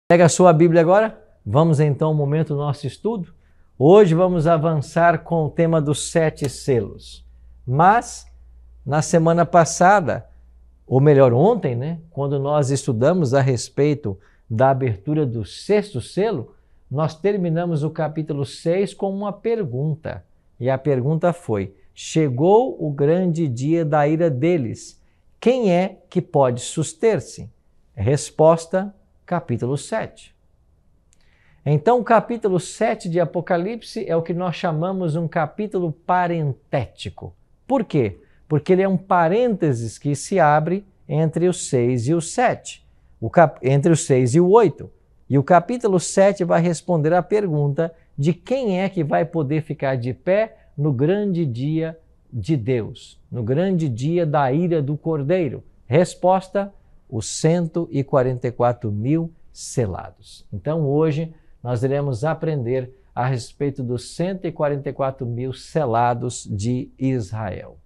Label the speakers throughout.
Speaker 1: Pega a sua Bíblia agora, vamos então ao momento do nosso estudo. Hoje vamos avançar com o tema dos 7 selos. Mas, na semana passada, ou melhor, ontem, quando nós estudamos a respeito da abertura do 6º selo, nós terminamos o capítulo 6 com uma pergunta. E a pergunta foi: chegou o grande dia da ira deles. Quem é que pode suster-se? Resposta: capítulo 7. Então, o capítulo 7 de Apocalipse é o que nós chamamos um capítulo parentético. Por quê? Porque ele é um parênteses que se abre entre o 6 e o 7, entre o 6 e o 8. E o capítulo 7 vai responder à pergunta de quem é que vai poder ficar de pé no grande dia de Deus, no grande dia da ira do Cordeiro. Resposta: os 144 mil selados. Então, hoje, nós iremos aprender a respeito dos 144 mil selados de Israel.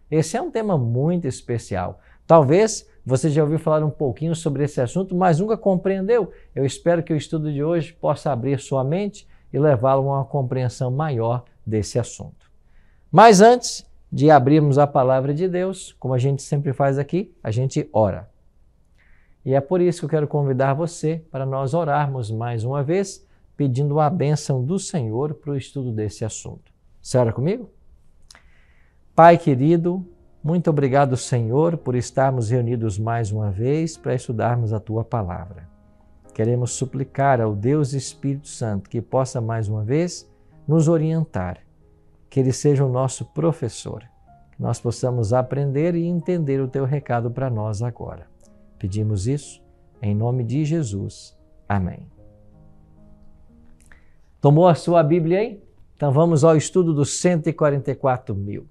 Speaker 1: Esse é um tema muito especial. Talvez você já ouviu falar um pouquinho sobre esse assunto, mas nunca compreendeu. Eu espero que o estudo de hoje possa abrir sua mente e levá-lo a uma compreensão maior desse assunto. Mas antes de abrirmos a palavra de Deus, como a gente sempre faz aqui, a gente ora. E é por isso que eu quero convidar você para nós orarmos mais uma vez, pedindo a bênção do Senhor para o estudo desse assunto. Você ora comigo? Pai querido, muito obrigado, Senhor, por estarmos reunidos mais uma vez para estudarmos a Tua Palavra. Queremos suplicar ao Deus Espírito Santo que possa mais uma vez nos orientar, que Ele seja o nosso professor, que nós possamos aprender e entender o Teu recado para nós agora. Pedimos isso em nome de Jesus. Amém. Tomou a sua Bíblia aí? Então vamos ao estudo dos 144 mil.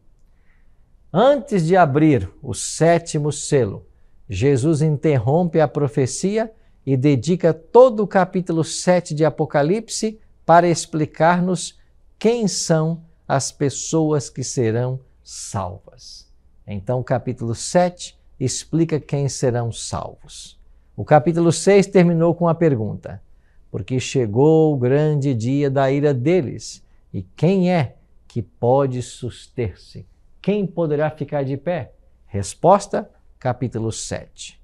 Speaker 1: Antes de abrir o 7º selo, Jesus interrompe a profecia e dedica todo o capítulo 7 de Apocalipse para explicar-nos quem são as pessoas que serão salvas. Então, o capítulo 7 explica quem serão salvos. O capítulo 6 terminou com a pergunta: porque chegou o grande dia da ira deles, e quem é que pode suster-se? Quem poderá ficar de pé? Resposta, capítulo 7.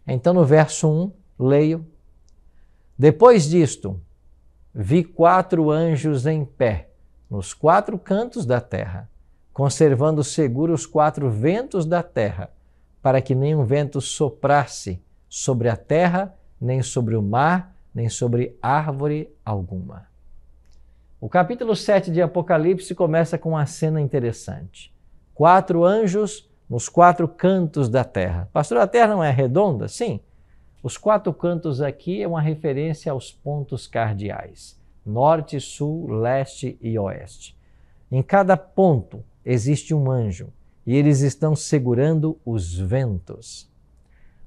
Speaker 1: Então, no verso 1, leio: depois disto, vi 4 anjos em pé, nos 4 cantos da terra, conservando seguros os 4 ventos da terra, para que nenhum vento soprasse sobre a terra, nem sobre o mar, nem sobre árvore alguma. O capítulo 7 de Apocalipse começa com uma cena interessante. 4 anjos nos 4 cantos da terra. Pastor, a terra não é redonda? Sim. Os 4 cantos aqui é uma referência aos pontos cardeais: norte, sul, leste e oeste. Em cada ponto existe um anjo, e eles estão segurando os ventos.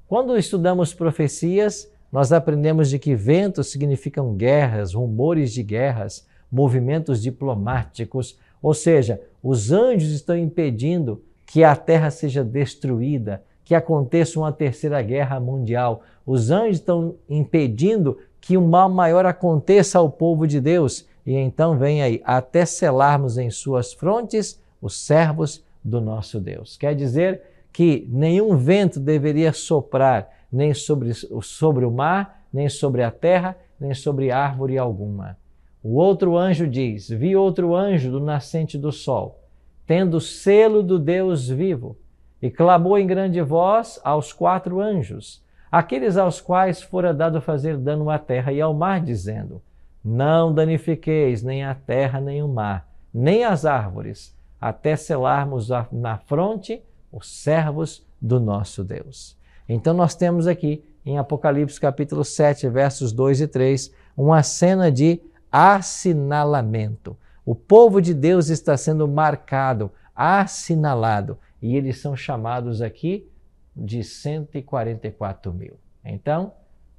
Speaker 1: Quando estudamos profecias, nós aprendemos de que ventos significam guerras, rumores de guerras, movimentos diplomáticos, ou seja, os anjos estão impedindo que a terra seja destruída, que aconteça uma 3ª guerra mundial. Os anjos estão impedindo que um mal maior aconteça ao povo de Deus. E então vem aí, até selarmos em suas frontes os servos do nosso Deus. Quer dizer que nenhum vento deveria soprar nem sobre o mar, nem sobre a terra, nem sobre árvore alguma. O outro anjo diz: vi outro anjo do nascente do sol, tendo o selo do Deus vivo, e clamou em grande voz aos 4 anjos, aqueles aos quais fora dado fazer dano à terra e ao mar, dizendo: não danifiqueis nem a terra, nem o mar, nem as árvores, até selarmos na fronte os servos do nosso Deus. Então nós temos aqui em Apocalipse capítulo 7, versos 2 e 3, uma cena de assinalamento. O povo de Deus está sendo marcado, assinalado, e eles são chamados aqui de 144 mil. Então,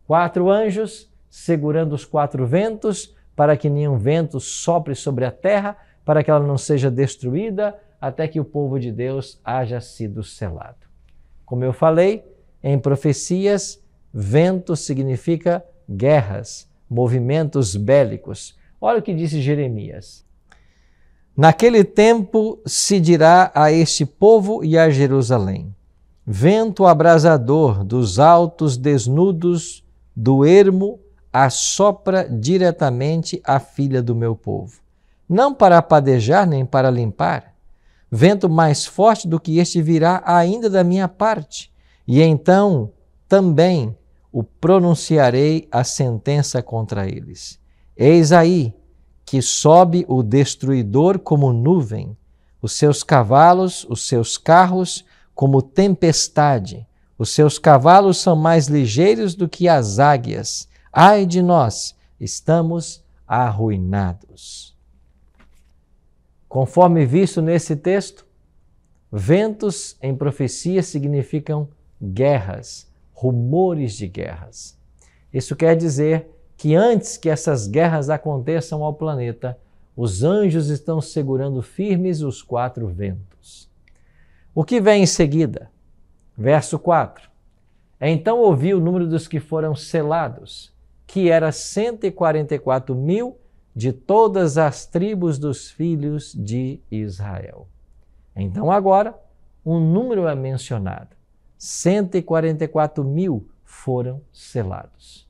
Speaker 1: 4 anjos segurando os 4 ventos, para que nenhum vento sopre sobre a terra, para que ela não seja destruída, até que o povo de Deus haja sido selado. Como eu falei, em profecias, vento significa guerras, movimentos bélicos. Olha o que disse Jeremias. Naquele tempo se dirá a este povo e a Jerusalém: vento abrasador dos altos desnudos do ermo assopra diretamente a filha do meu povo, não para apadejar nem para limpar. Vento mais forte do que este virá ainda da minha parte, e então também o pronunciarei a sentença contra eles. Eis aí que sobe o destruidor como nuvem, os seus cavalos, os seus carros como tempestade. Os seus cavalos são mais ligeiros do que as águias. Ai de nós, estamos arruinados. Conforme visto nesse texto, ventos em profecia significam guerras, rumores de guerras. Isso quer dizer que antes que essas guerras aconteçam ao planeta, os anjos estão segurando firmes os 4 ventos. O que vem em seguida? Verso 4. Então ouvi o número dos que foram selados, que era 144.000 de todas as tribos dos filhos de Israel. Então agora, um número é mencionado. 144.000 foram selados.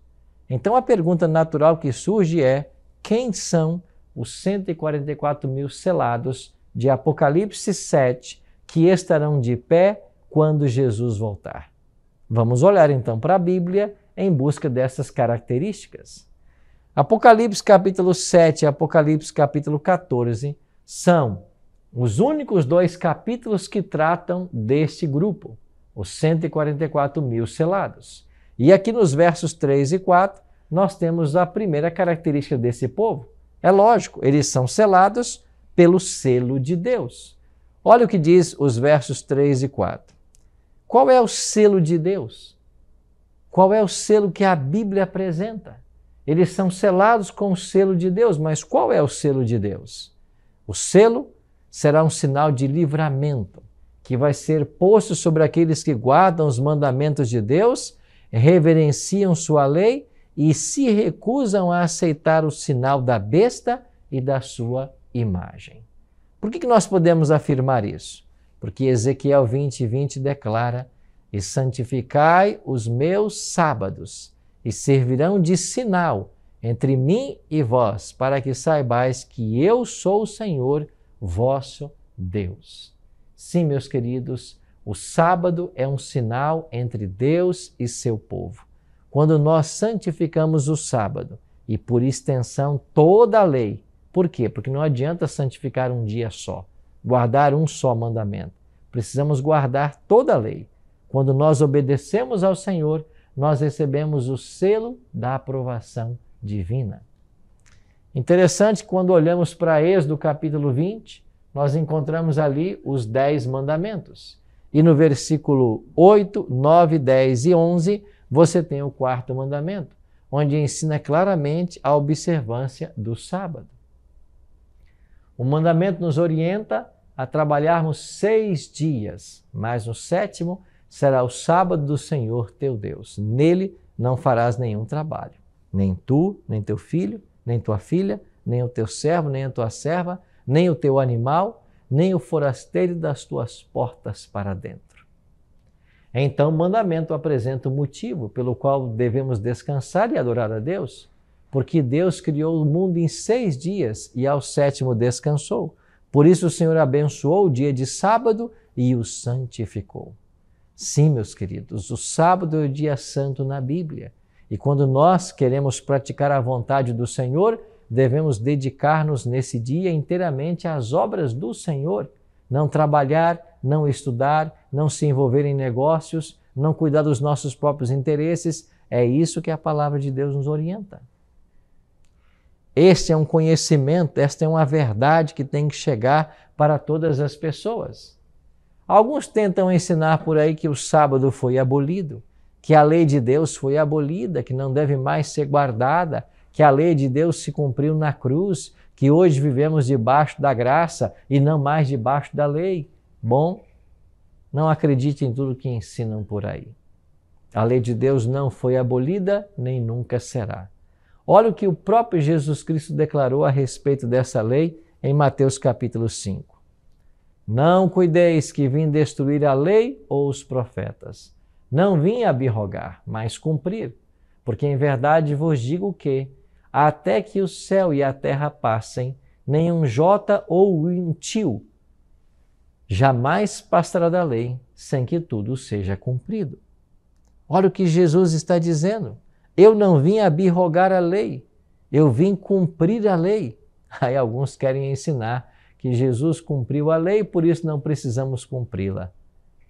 Speaker 1: Então a pergunta natural que surge é: quem são os 144.000 selados de Apocalipse 7 que estarão de pé quando Jesus voltar? Vamos olhar então para a Bíblia em busca dessas características. Apocalipse capítulo 7 e Apocalipse capítulo 14 são os únicos 2 capítulos que tratam deste grupo, os 144.000 selados. E aqui nos versos 3 e 4, nós temos a primeira característica desse povo. É lógico, eles são selados pelo selo de Deus. Olha o que diz os versos 3 e 4. Qual é o selo de Deus? Qual é o selo que a Bíblia apresenta? Eles são selados com o selo de Deus, mas qual é o selo de Deus? O selo será um sinal de livramento, que vai ser posto sobre aqueles que guardam os mandamentos de Deus, reverenciam sua lei e se recusam a aceitar o sinal da besta e da sua imagem. Por que nós podemos afirmar isso? Porque Ezequiel 20:20 declara: e santificai os meus sábados, e servirão de sinal entre mim e vós, para que saibais que eu sou o Senhor, vosso Deus. Sim, meus queridos, o sábado é um sinal entre Deus e seu povo. Quando nós santificamos o sábado, e por extensão toda a lei, por quê? Porque não adianta santificar um dia só, guardar um só mandamento. Precisamos guardar toda a lei. Quando nós obedecemos ao Senhor, nós recebemos o selo da aprovação divina. Interessante que quando olhamos para Êxodo capítulo 20, nós encontramos ali os 10 mandamentos. E no versículo 8, 9, 10 e 11, você tem o 4º mandamento, onde ensina claramente a observância do sábado. O mandamento nos orienta a trabalharmos 6 dias, mas no 7º será o sábado do Senhor teu Deus. Nele não farás nenhum trabalho. Nem tu, nem teu filho, nem tua filha, nem o teu servo, nem a tua serva, nem o teu animal, nem o forasteiro das tuas portas para dentro. Então o mandamento apresenta o motivo pelo qual devemos descansar e adorar a Deus, porque Deus criou o mundo em 6 dias e ao 7º descansou. Por isso o Senhor abençoou o dia de sábado e o santificou. Sim, meus queridos, o sábado é o dia santo na Bíblia. E quando nós queremos praticar a vontade do Senhor, devemos dedicar-nos nesse dia inteiramente às obras do Senhor. Não trabalhar, não estudar, não se envolver em negócios, não cuidar dos nossos próprios interesses. É isso que a palavra de Deus nos orienta. Este é um conhecimento, esta é uma verdade que tem que chegar para todas as pessoas. Alguns tentam ensinar por aí que o sábado foi abolido, que a lei de Deus foi abolida, que não deve mais ser guardada, que a lei de Deus se cumpriu na cruz, que hoje vivemos debaixo da graça e não mais debaixo da lei. Bom, não acredite em tudo que ensinam por aí. A lei de Deus não foi abolida, nem nunca será. Olha o que o próprio Jesus Cristo declarou a respeito dessa lei em Mateus capítulo 5. Não cuideis que vim destruir a lei ou os profetas. Não vim abirrogar, mas cumprir. Porque em verdade vos digo que, até que o céu e a terra passem, nenhum jota ou um tio jamais passará da lei, sem que tudo seja cumprido. Olha o que Jesus está dizendo. Eu não vim abirrogar a lei, eu vim cumprir a lei. Aí alguns querem ensinar que Jesus cumpriu a lei, por isso não precisamos cumpri-la.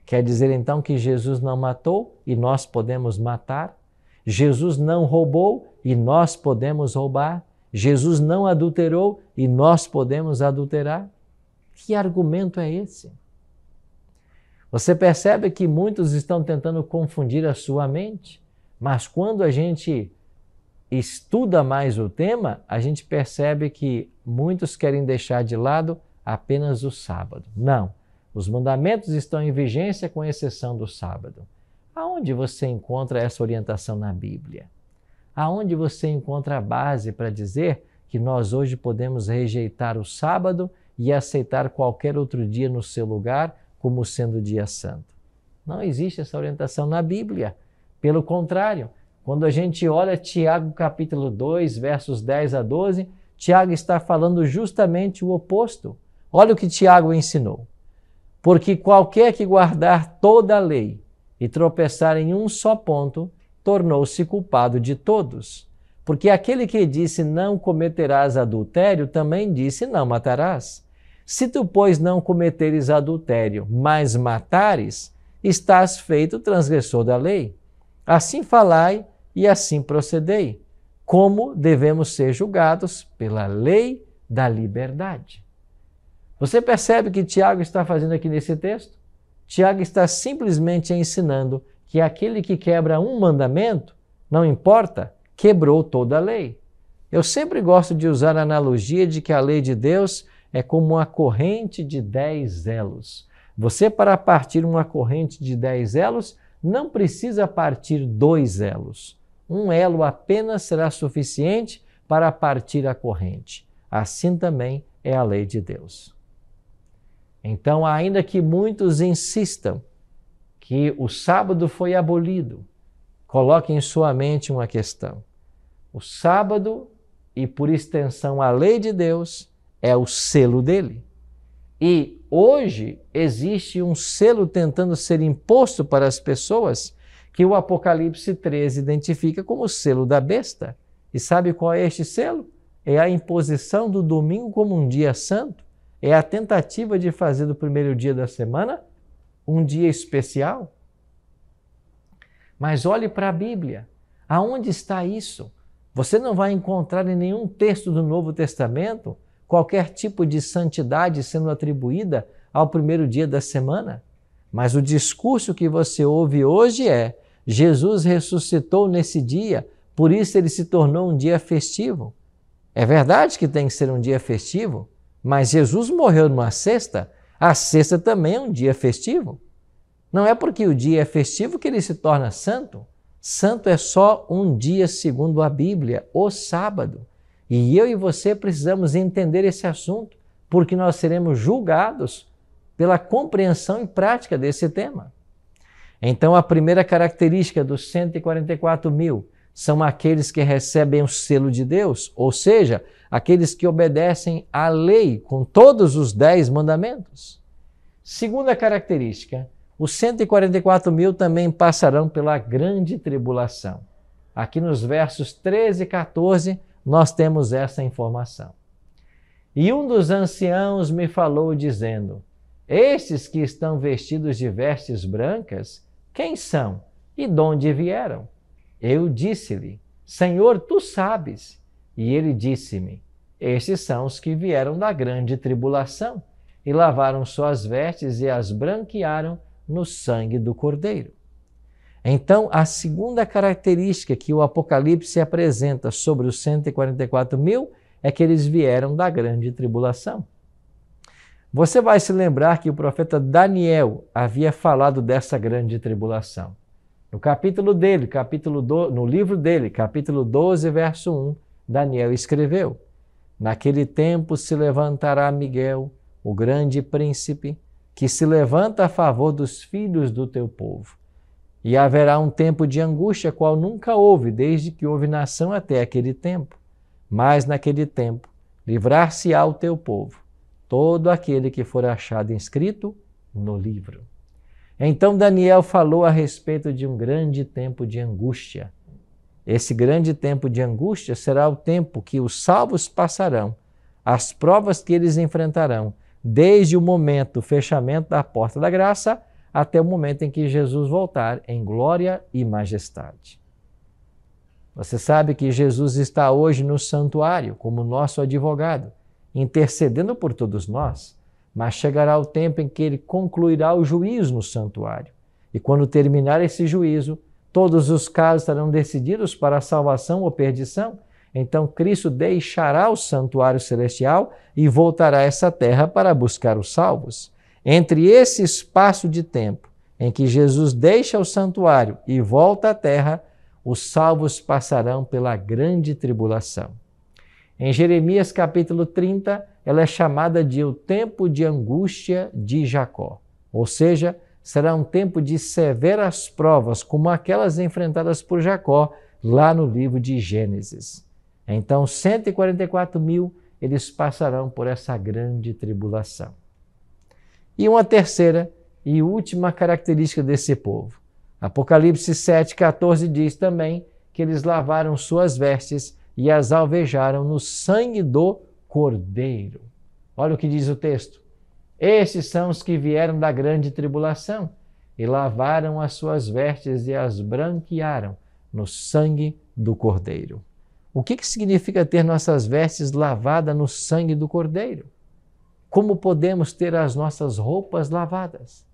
Speaker 1: Quer dizer então que Jesus não matou e nós podemos matar? Jesus não roubou e nós podemos roubar? Jesus não adulterou e nós podemos adulterar? Que argumento é esse? Você percebe que muitos estão tentando confundir a sua mente, mas quando a gente estuda mais o tema, a gente percebe que muitos querem deixar de lado apenas o sábado. Não, os mandamentos estão em vigência com exceção do sábado. Aonde você encontra essa orientação na Bíblia? Aonde você encontra a base para dizer que nós hoje podemos rejeitar o sábado e aceitar qualquer outro dia no seu lugar como sendo dia santo? Não existe essa orientação na Bíblia. Pelo contrário, quando a gente olha Tiago capítulo 2, versos 10 a 12, Tiago está falando justamente o oposto. Olha o que Tiago ensinou. Porque qualquer que guardar toda a lei e tropeçar em um só ponto, tornou-se culpado de todos. Porque aquele que disse não cometerás adultério, também disse não matarás. Se tu, pois, não cometeres adultério, mas matares, estás feito transgressor da lei. Assim falai e assim procedei, como devemos ser julgados pela lei da liberdade. Você percebe o que Tiago está fazendo aqui nesse texto? Tiago está simplesmente ensinando que aquele que quebra um mandamento, não importa, quebrou toda a lei. Eu sempre gosto de usar a analogia de que a lei de Deus é como uma corrente de 10 elos. Você, para partir uma corrente de 10 elos, não precisa partir 2 elos. Um elo apenas será suficiente para partir a corrente. Assim também é a lei de Deus. Então, ainda que muitos insistam que o sábado foi abolido, coloque em sua mente uma questão. O sábado, e por extensão a lei de Deus, é o selo dele. E hoje existe um selo tentando ser imposto para as pessoas que o Apocalipse 13 identifica como o selo da besta. E sabe qual é este selo? É a imposição do domingo como um dia santo. É a tentativa de fazer do primeiro dia da semana um dia especial. Mas olhe para a Bíblia. Aonde está isso? Você não vai encontrar em nenhum texto do Novo Testamento qualquer tipo de santidade sendo atribuída ao primeiro dia da semana. Mas o discurso que você ouve hoje é: Jesus ressuscitou nesse dia, por isso ele se tornou um dia festivo. É verdade que tem que ser um dia festivo, mas Jesus morreu numa sexta, a sexta também é um dia festivo. Não é porque o dia é festivo que ele se torna santo. Santo é só um dia segundo a Bíblia, o sábado. E eu e você precisamos entender esse assunto, porque nós seremos julgados pela compreensão e prática desse tema. Então, a primeira característica dos 144.000 são aqueles que recebem o selo de Deus, ou seja, aqueles que obedecem à lei com todos os 10 mandamentos. Segunda característica, os 144.000 também passarão pela grande tribulação. Aqui nos versos 13 e 14, nós temos essa informação. E um dos anciãos me falou dizendo: estes que estão vestidos de vestes brancas, quem são e de onde vieram? Eu disse-lhe: Senhor, tu sabes. E ele disse-me: estes são os que vieram da grande tribulação e lavaram suas vestes e as branquearam no sangue do Cordeiro. Então, a segunda característica que o Apocalipse apresenta sobre os 144.000 é que eles vieram da grande tribulação. Você vai se lembrar que o profeta Daniel havia falado dessa grande tribulação. No no livro dele, capítulo 12, verso 1, Daniel escreveu: naquele tempo se levantará Miguel, o grande príncipe, que se levanta a favor dos filhos do teu povo. E haverá um tempo de angústia, qual nunca houve, desde que houve nação até aquele tempo. Mas naquele tempo livrar-se-á o teu povo, todo aquele que for achado inscrito no livro. Então Daniel falou a respeito de um grande tempo de angústia. Esse grande tempo de angústia será o tempo que os salvos passarão, as provas que eles enfrentarão, desde o momento do fechamento da porta da graça até o momento em que Jesus voltar em glória e majestade. Você sabe que Jesus está hoje no santuário como nosso advogado, intercedendo por todos nós, mas chegará o tempo em que ele concluirá o juízo no santuário. E quando terminar esse juízo, todos os casos estarão decididos para a salvação ou perdição. Então Cristo deixará o santuário celestial e voltará a essa terra para buscar os salvos. Entre esse espaço de tempo em que Jesus deixa o santuário e volta à terra, os salvos passarão pela grande tribulação. Em Jeremias capítulo 30, ela é chamada de o tempo de angústia de Jacó. Ou seja, será um tempo de severas provas, como aquelas enfrentadas por Jacó lá no livro de Gênesis. Então, 144 mil, eles passarão por essa grande tribulação. E uma terceira e última característica desse povo. Apocalipse 7,14 diz também que eles lavaram suas vestes e as alvejaram no sangue do Cordeiro. Olha o que diz o texto. Esses são os que vieram da grande tribulação e lavaram as suas vestes e as branquearam no sangue do Cordeiro. O que significa ter nossas vestes lavadas no sangue do Cordeiro? Como podemos ter as nossas roupas lavadas?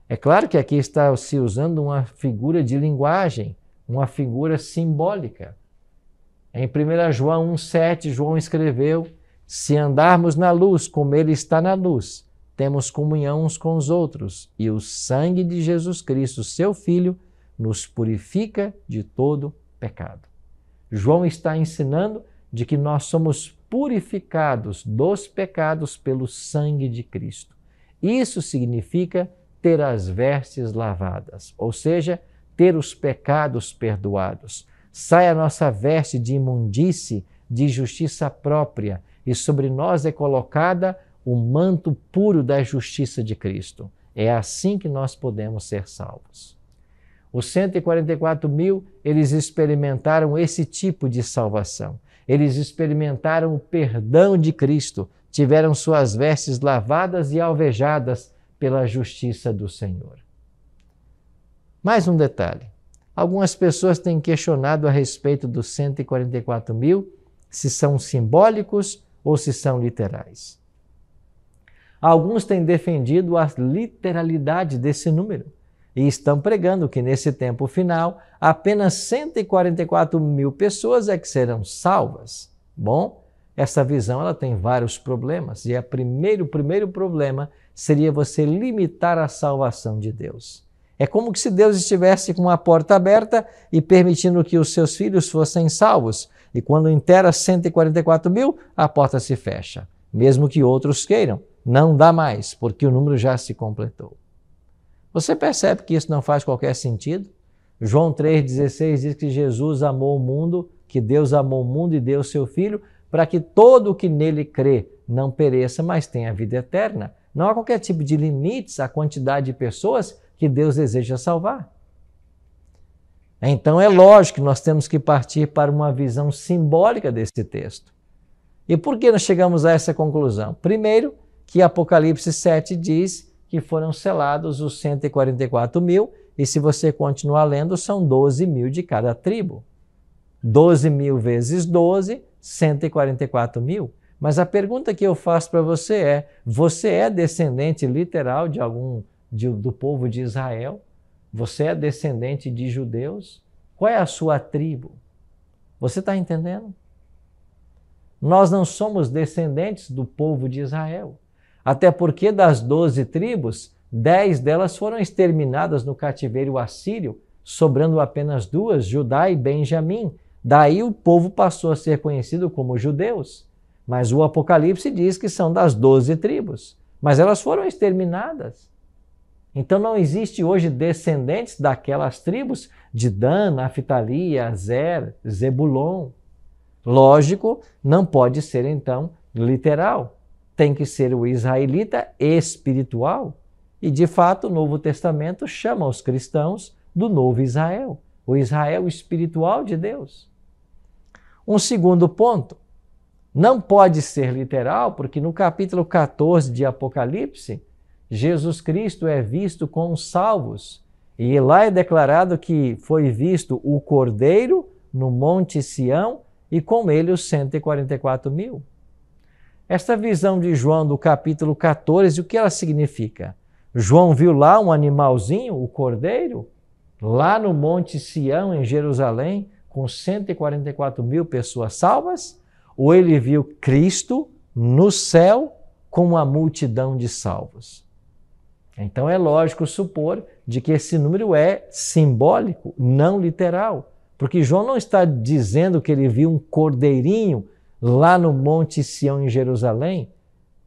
Speaker 1: É claro que aqui está se usando uma figura de linguagem, uma figura simbólica. Em 1 João 1,7, João escreveu: se andarmos na luz como ele está na luz, temos comunhão uns com os outros, e o sangue de Jesus Cristo, seu Filho, nos purifica de todo pecado. João está ensinando de que nós somos purificados dos pecados pelo sangue de Cristo. Isso significa ter as vestes lavadas, ou seja, ter os pecados perdoados. Sai a nossa veste de imundície, de justiça própria, e sobre nós é colocada o manto puro da justiça de Cristo. É assim que nós podemos ser salvos. Os 144 mil, eles experimentaram esse tipo de salvação. Eles experimentaram o perdão de Cristo, tiveram suas vestes lavadas e alvejadas pela justiça do Senhor. Mais um detalhe. Algumas pessoas têm questionado a respeito dos 144 mil, se são simbólicos ou se são literais. Alguns têm defendido a literalidade desse número e estão pregando que nesse tempo final apenas 144 mil pessoas é que serão salvas. Bom, essa visão ela tem vários problemas e o primeiro problema seria você limitar a salvação de Deus. É como se Deus estivesse com uma porta aberta e permitindo que os seus filhos fossem salvos. E quando inteira 144 mil, a porta se fecha. Mesmo que outros queiram, não dá mais, porque o número já se completou. Você percebe que isso não faz qualquer sentido? João 3,16 diz que Jesus amou o mundo, que Deus amou o mundo e deu o seu Filho, para que todo o que nele crê não pereça, mas tenha vida eterna. Não há qualquer tipo de limites à quantidade de pessoas que Deus deseja salvar. Então é lógico que nós temos que partir para uma visão simbólica desse texto. E por que nós chegamos a essa conclusão? Primeiro, que Apocalipse 7 diz que foram selados os 144 mil, e se você continuar lendo, são 12 mil de cada tribo. 12 mil vezes 12, 144 mil. Mas a pergunta que eu faço para você é descendente literal do povo de Israel? Você é descendente de judeus? Qual é a sua tribo? Você está entendendo? Nós não somos descendentes do povo de Israel. Até porque das 12 tribos, 10 delas foram exterminadas no cativeiro assírio sobrando apenas duas, Judá e Benjamim. Daí o povo passou a ser conhecido como judeus. Mas o Apocalipse diz que são das 12 tribos. Mas elas foram exterminadas. Então não existe hoje descendentes daquelas tribos de Dan, Naftali, Azer, Zebulon. Lógico, não pode ser então literal. Tem que ser o israelita espiritual. E de fato o Novo Testamento chama os cristãos do novo Israel, o Israel espiritual de Deus. Um segundo ponto, não pode ser literal, porque no capítulo 14 de Apocalipse, Jesus Cristo é visto com os salvos. E lá é declarado que foi visto o Cordeiro no Monte Sião e com ele os 144 mil. Esta visão de João do capítulo 14, o que ela significa? João viu lá um animalzinho, o Cordeiro, lá no Monte Sião, em Jerusalém, com 144 mil pessoas salvas? Ou ele viu Cristo no céu com uma multidão de salvos? Então é lógico supor de que esse número é simbólico, não literal, porque João não está dizendo que ele viu um cordeirinho lá no Monte Sião em Jerusalém.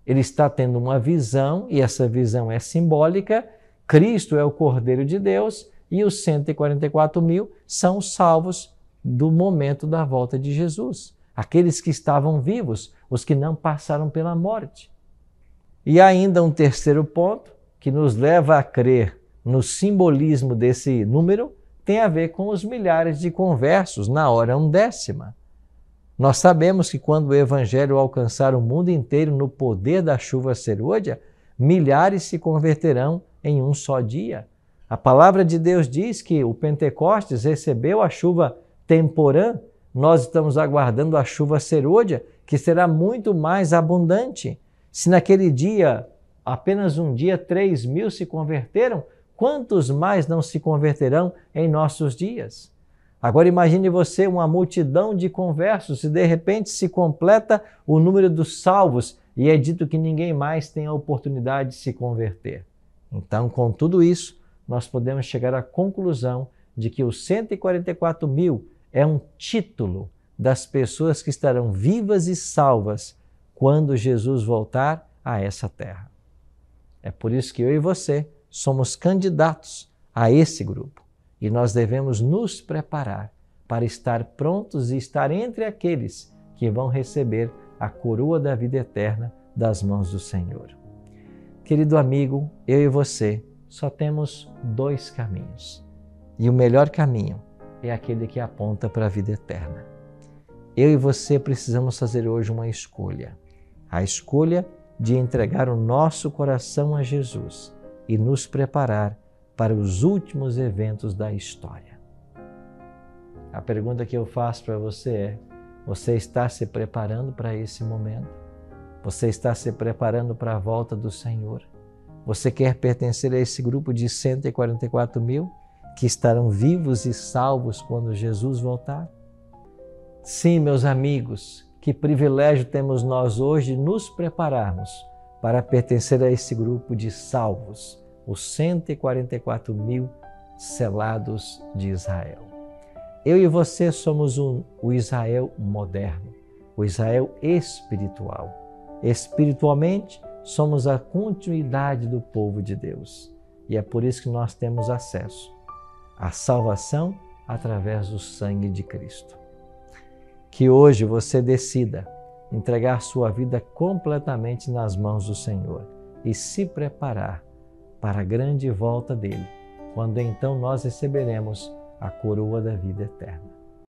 Speaker 1: Ele está tendo uma visão e essa visão é simbólica. Cristo é o Cordeiro de Deus e os 144 mil são os salvos do momento da volta de Jesus. Aqueles que estavam vivos, os que não passaram pela morte. E ainda um terceiro ponto, que nos leva a crer no simbolismo desse número, tem a ver com os milhares de conversos na hora undécima. Nós sabemos que quando o Evangelho alcançar o mundo inteiro no poder da chuva serôdia, milhares se converterão em um só dia. A palavra de Deus diz que o Pentecostes recebeu a chuva temporã, nós estamos aguardando a chuva serôdia, que será muito mais abundante. Se naquele dia, apenas um dia, 3 mil se converteram, quantos mais não se converterão em nossos dias? Agora imagine você uma multidão de conversos e de repente se completa o número dos salvos e é dito que ninguém mais tem a oportunidade de se converter. Então, com tudo isso, nós podemos chegar à conclusão de que os 144 mil é um título das pessoas que estarão vivas e salvas quando Jesus voltar a essa terra. É por isso que eu e você somos candidatos a esse grupo. E nós devemos nos preparar para estar prontos e estar entre aqueles que vão receber a coroa da vida eterna das mãos do Senhor. Querido amigo, eu e você só temos 2 caminhos. E o melhor caminho é aquele que aponta para a vida eterna. Eu e você precisamos fazer hoje uma escolha. A escolha de entregar o nosso coração a Jesus e nos preparar para os últimos eventos da história. A pergunta que eu faço para você é: você está se preparando para esse momento? Você está se preparando para a volta do Senhor? Você quer pertencer a esse grupo de 144 mil que estarão vivos e salvos quando Jesus voltar? Sim, meus amigos, que privilégio temos nós hoje de nos prepararmos para pertencer a esse grupo de salvos, os 144 mil selados de Israel. Eu e você somos o Israel moderno, o Israel espiritual. Espiritualmente, somos a continuidade do povo de Deus. E é por isso que nós temos acesso à salvação através do sangue de Cristo. Que hoje você decida entregar sua vida completamente nas mãos do Senhor e se preparar para a grande volta dele, quando então nós receberemos a coroa da vida eterna.